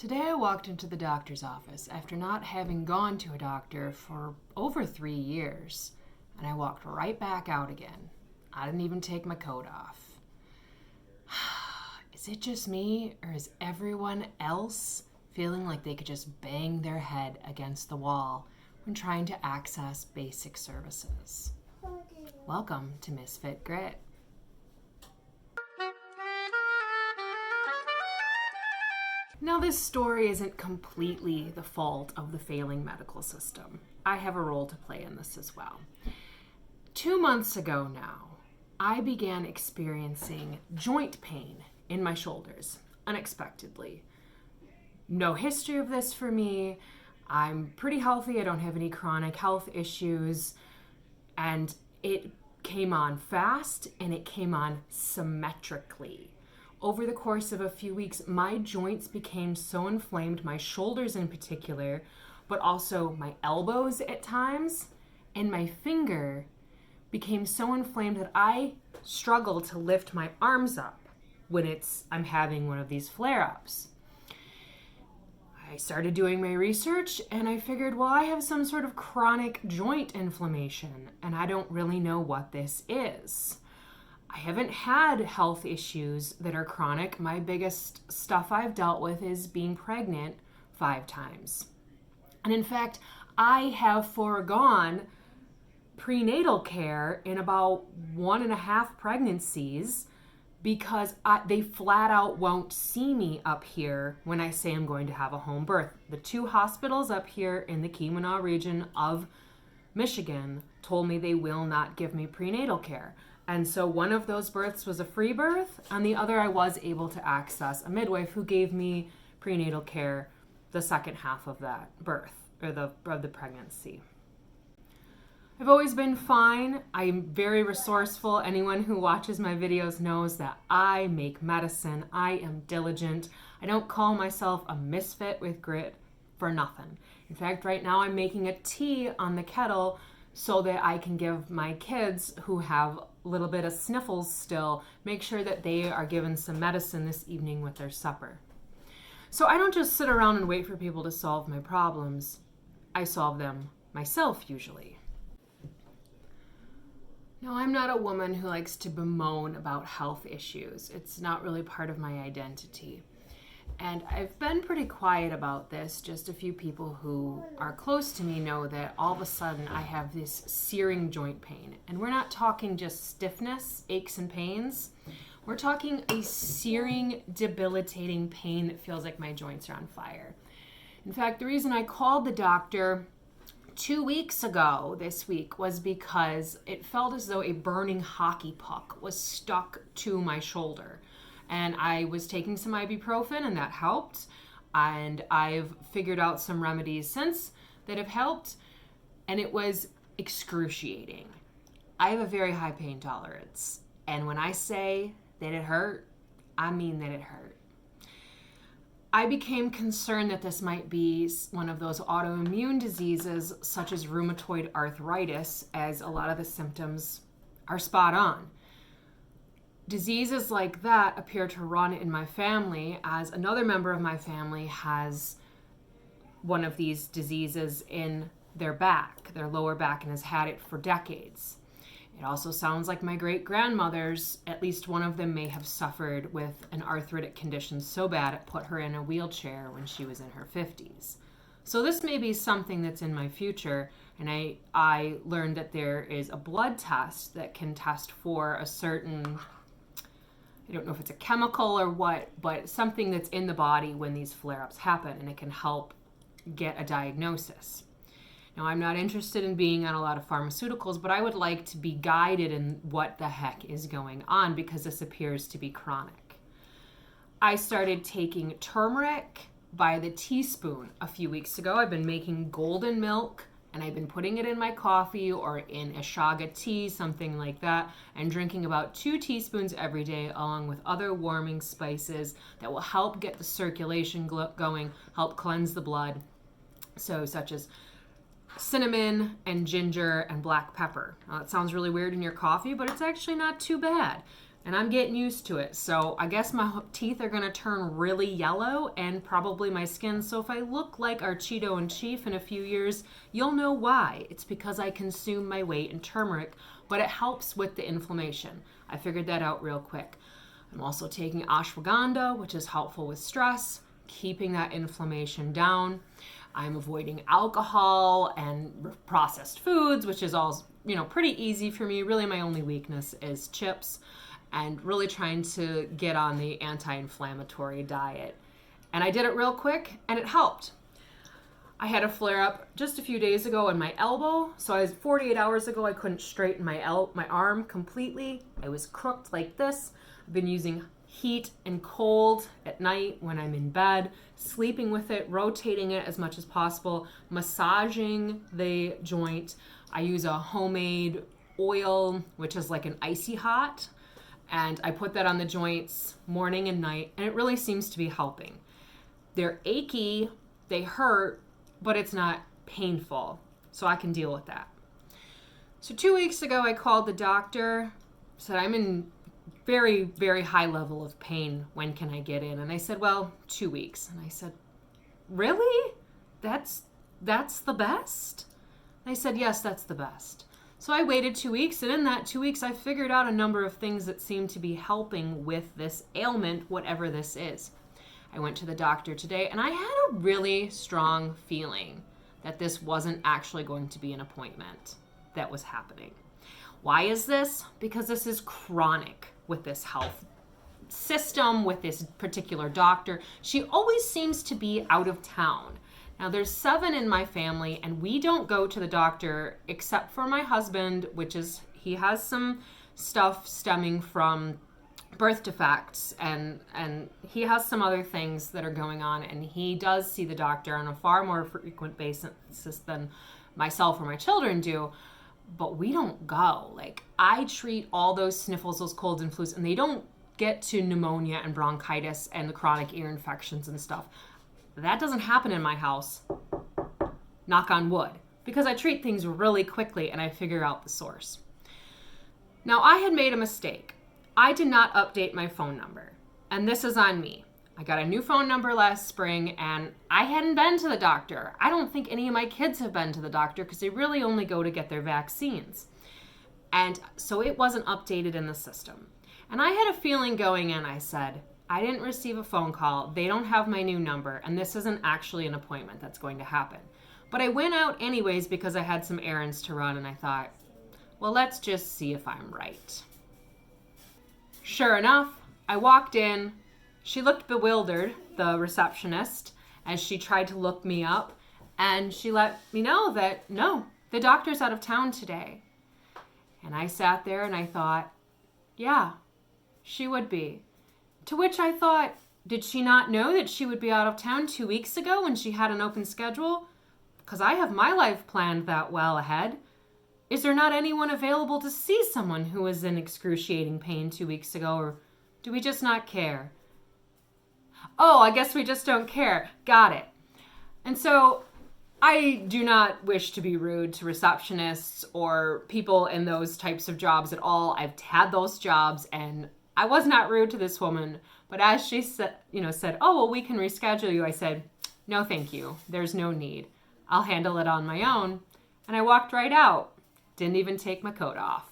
Today I walked into the doctor's office after not having gone to a doctor for over 3 years, and I walked right back out again. I didn't even take my coat off. Is it just me, or is everyone else feeling like they could just bang their head against the wall when trying to access basic services? Welcome to Misfit Grit. Now, this story isn't completely the fault of the failing medical system. I have a role to play in this as well. 2 months ago now, I began experiencing joint pain in my shoulders, unexpectedly. No history of this for me. I'm pretty healthy. I don't have any chronic health issues. And it came on fast, and it came on symmetrically. Over the course of a few weeks, my joints became so inflamed, my shoulders in particular, but also my elbows at times, and my finger became so inflamed that I struggle to lift my arms up when I'm having one of these flare-ups. I started doing my research, and I figured, well, I have some sort of chronic joint inflammation, and I don't really know what this is. I haven't had health issues that are chronic. My biggest stuff I've dealt with is being pregnant 5 times. And in fact, I have foregone prenatal care in about 1.5 pregnancies because they flat out won't see me up here when I say I'm going to have a home birth. The 2 hospitals up here in the Keweenaw region of Michigan told me they will not give me prenatal care. And so one of those births was a free birth, and the other I was able to access a midwife who gave me prenatal care the second half of that birth, or of the pregnancy. I've always been fine. I'm very resourceful. Anyone who watches my videos knows that I make medicine. I am diligent. I don't call myself a misfit with grit for nothing. In fact, right now I'm making a tea on the kettle so that I can give my kids who have a little bit of sniffles still, make sure that they are given some medicine this evening with their supper. So I don't just sit around and wait for people to solve my problems. I solve them myself usually. No, I'm not a woman who likes to bemoan about health issues. It's not really part of my identity. And I've been pretty quiet about this. Just a few people who are close to me know that all of a sudden I have this searing joint pain. And we're not talking just stiffness, aches and pains. We're talking a searing, debilitating pain that feels like my joints are on fire. In fact, the reason I called the doctor 2 weeks ago this week was because it felt as though a burning hockey puck was stuck to my shoulder. And I was taking some ibuprofen, and that helped. And I've figured out some remedies since that have helped. And it was excruciating. I have a very high pain tolerance. And when I say that it hurt, I mean that it hurt. I became concerned that this might be one of those autoimmune diseases, such as rheumatoid arthritis, as a lot of the symptoms are spot on. Diseases like that appear to run in my family, as another member of my family has one of these diseases in their back, their lower back, and has had it for decades. It also sounds like my great-grandmothers, at least one of them may have suffered with an arthritic condition so bad it put her in a wheelchair when she was in her 50s. So this may be something that's in my future, and I learned that there is a blood test that can test for a certain, I don't know if it's a chemical or what, but something that's in the body when these flare-ups happen, and it can help get a diagnosis. Now, I'm not interested in being on a lot of pharmaceuticals, but I would like to be guided in what the heck is going on because this appears to be chronic. I started taking turmeric by the teaspoon a few weeks ago. I've been making golden milk, and I've been putting it in my coffee or in Ashaga tea, something like that, and drinking about 2 teaspoons every day along with other warming spices that will help get the circulation going, help cleanse the blood, so such as cinnamon and ginger and black pepper. It sounds really weird in your coffee, but it's actually not too bad. and I'm getting used to it. So I guess my teeth are going to turn really yellow and probably my skin. So if I look like our Cheeto in Chief in a few years, you'll know why. It's because I consume my weight in turmeric, but it helps with the inflammation. I figured that out real quick. I'm also taking ashwagandha, which is helpful with stress, keeping that inflammation down. I'm avoiding alcohol and processed foods, which is all, pretty easy for me. Really, my only weakness is chips, and really trying to get on the anti-inflammatory diet. And I did it real quick, and it helped. I had a flare-up just a few days ago in my elbow. So 48 hours ago, I couldn't straighten my arm completely. I was crooked like this. I've been using heat and cold at night when I'm in bed, sleeping with it, rotating it as much as possible, massaging the joint. I use a homemade oil, which is like an icy hot, and I put that on the joints morning and night, and it really seems to be helping. They're achy, they hurt, but it's not painful, so I can deal with that. So 2 weeks ago, I called the doctor, said I'm in very, very high level of pain. When can I get in? And I said, well, 2 weeks. And I said, really? That's the best? And I said, yes, that's the best. So I waited 2 weeks, and in that 2 weeks, I figured out a number of things that seemed to be helping with this ailment, whatever this is. I went to the doctor today, and I had a really strong feeling that this wasn't actually going to be an appointment that was happening. Why is this? Because this is chronic with this health system, with this particular doctor. She always seems to be out of town. Now, there's 7 in my family, and we don't go to the doctor except for my husband, which is, he has some stuff stemming from birth defects, and he has some other things that are going on, and he does see the doctor on a far more frequent basis than myself or my children do. But we don't go. Like, I treat all those sniffles, those colds and flus, and they don't get to pneumonia and bronchitis and the chronic ear infections and stuff. That doesn't happen in my house, knock on wood, because I treat things really quickly and I figure out the source. Now, I had made a mistake. I did not update my phone number, and this is on me. I got a new phone number last spring, and I hadn't been to the doctor. I don't think any of my kids have been to the doctor because they really only go to get their vaccines. And so it wasn't updated in the system. And I had a feeling going in, I said, I didn't receive a phone call. They don't have my new number, and this isn't actually an appointment that's going to happen. But I went out anyways because I had some errands to run, and I thought, well, let's just see if I'm right. Sure enough, I walked in. She looked bewildered, the receptionist, as she tried to look me up, and she let me know that, no, the doctor's out of town today. And I sat there and I thought, yeah, she would be. To which I thought, did she not know that she would be out of town 2 weeks ago when she had an open schedule? Because I have my life planned that well ahead. Is there not anyone available to see someone who was in excruciating pain 2 weeks ago, or do we just not care? Oh, I guess we just don't care. Got it. And so I do not wish to be rude to receptionists or people in those types of jobs at all. I've had those jobs, and I was not rude to this woman. But as she said, oh, well, we can reschedule you, I said, no, thank you. There's no need. I'll handle it on my own. And I walked right out. Didn't even take my coat off.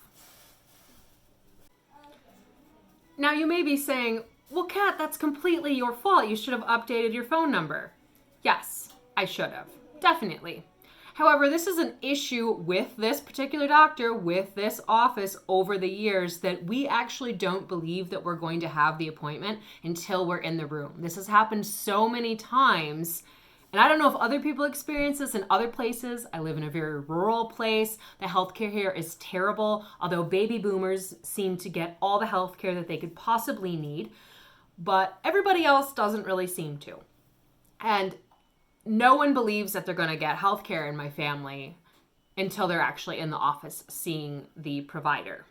Now you may be saying, well, Kat, that's completely your fault. You should have updated your phone number. Yes, I should have. Definitely. However, this is an issue with this particular doctor, with this office over the years, that we actually don't believe that we're going to have the appointment until we're in the room. This has happened so many times. And I don't know if other people experience this in other places. I live in a very rural place. The healthcare here is terrible, although baby boomers seem to get all the healthcare that they could possibly need. But everybody else doesn't really seem to. And no one believes that they're going to get healthcare in my family until they're actually in the office seeing the provider.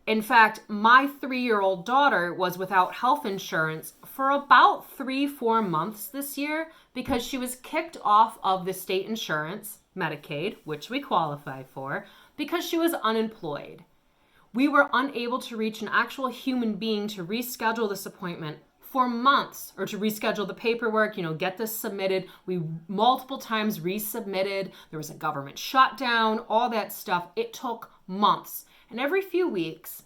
In fact, my 3-year-old daughter was without health insurance for about 3-4 months this year because she was kicked off of the state insurance, Medicaid, which we qualify for, because she was unemployed. We were unable to reach an actual human being to reschedule this appointment for months, or to reschedule the paperwork, get this submitted. We multiple times resubmitted. There was a government shutdown, all that stuff. It took months. And every few weeks,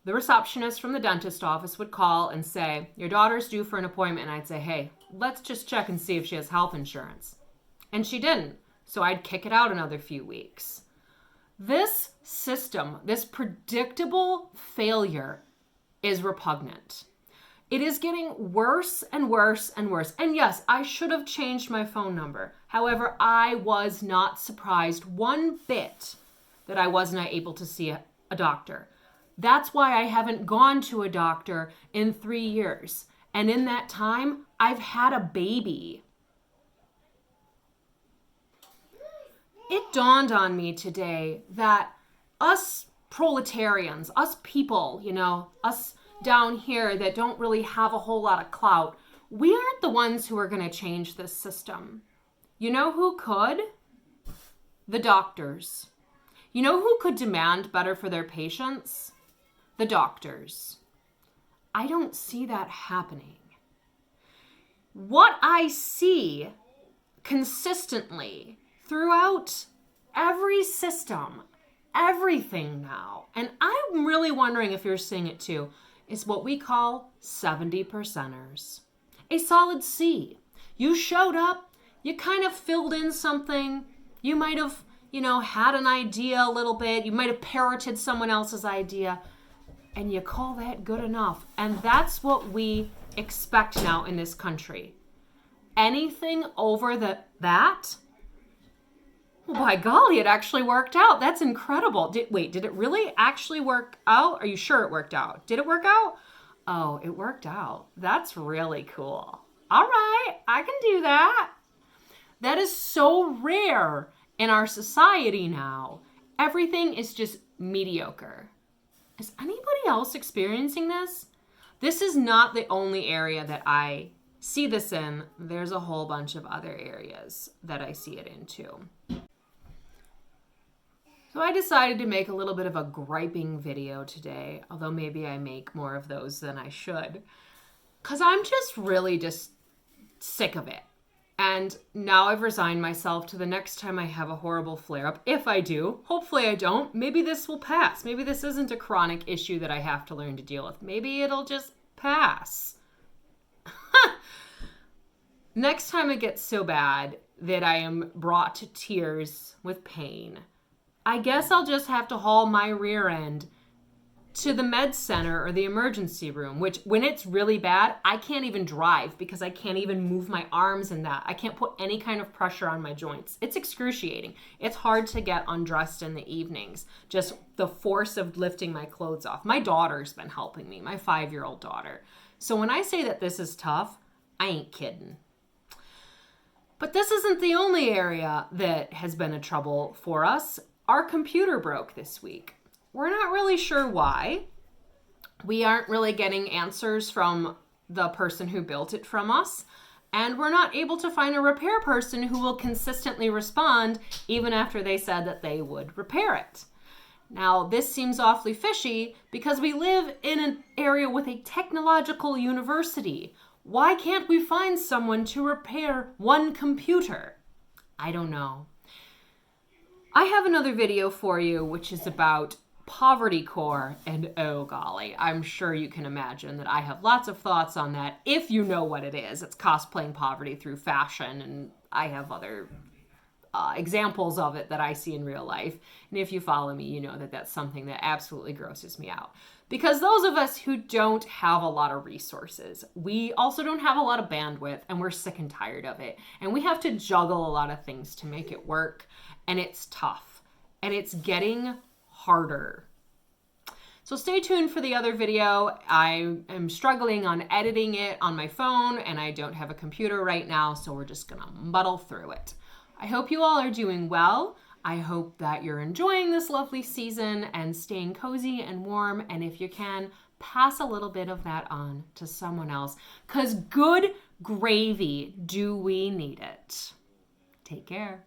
the receptionist from the dentist office would call and say, your daughter's due for an appointment. And I'd say, hey, let's just check and see if she has health insurance. And she didn't. So I'd kick it out another few weeks. This system, this predictable failure, is repugnant. It is getting worse and worse and worse. And yes, I should have changed my phone number. However, I was not surprised one bit that I wasn't able to see a doctor. That's why I haven't gone to a doctor in 3 years. And in that time, I've had a baby. It dawned on me today that us proletarians, us people, us down here that don't really have a whole lot of clout, we aren't the ones who are going to change this system. You know who could? The doctors. You know who could demand better for their patients? The doctors. I don't see that happening. What I see consistently throughout every system, everything now, and I'm really wondering if you're seeing it too, is what we call 70%ers. A solid C. You showed up, you kind of filled in something, you might have, had an idea a little bit, you might have parroted someone else's idea, and you call that good enough. And that's what we expect now in this country. Anything over that, well, by golly, it actually worked out. That's incredible. Did it really actually work out? Are you sure it worked out? Did it work out? Oh, it worked out. That's really cool. All right, I can do that. That is so rare in our society now. Everything is just mediocre. Is anybody else experiencing this? This is not the only area that I see this in. There's a whole bunch of other areas that I see it in too. So I decided to make a little bit of a griping video today, although maybe I make more of those than I should, because I'm really sick of it. And now I've resigned myself to the next time I have a horrible flare-up. If I do, hopefully I don't, maybe this will pass. Maybe this isn't a chronic issue that I have to learn to deal with. Maybe it'll just pass. Next time it gets so bad that I am brought to tears with pain, I guess I'll just have to haul my rear end to the med center or the emergency room, which when it's really bad, I can't even drive because I can't even move my arms in that. I can't put any kind of pressure on my joints. It's excruciating. It's hard to get undressed in the evenings. Just the force of lifting my clothes off. My daughter's been helping me, my 5-year-old daughter. So when I say that this is tough, I ain't kidding. But this isn't the only area that has been a trouble for us. Our computer broke this week. We're not really sure why. We aren't really getting answers from the person who built it from us. And we're not able to find a repair person who will consistently respond even after they said that they would repair it. Now, this seems awfully fishy because we live in an area with a technological university. Why can't we find someone to repair one computer? I don't know. I have another video for you which is about poverty core, and oh golly, I'm sure you can imagine that I have lots of thoughts on that. If you know what it is, it's cosplaying poverty through fashion, and I have other examples of it that I see in real life. And if you follow me, you know that that's something that absolutely grosses me out. Because those of us who don't have a lot of resources, we also don't have a lot of bandwidth, and we're sick and tired of it. And we have to juggle a lot of things to make it work, and it's tough, and it's getting harder. So stay tuned for the other video. I am struggling on editing it on my phone, and I don't have a computer right now, so we're just gonna muddle through it. I hope you all are doing well. I hope that you're enjoying this lovely season and staying cozy and warm, and if you can, pass a little bit of that on to someone else, because good gravy, do we need it. Take care.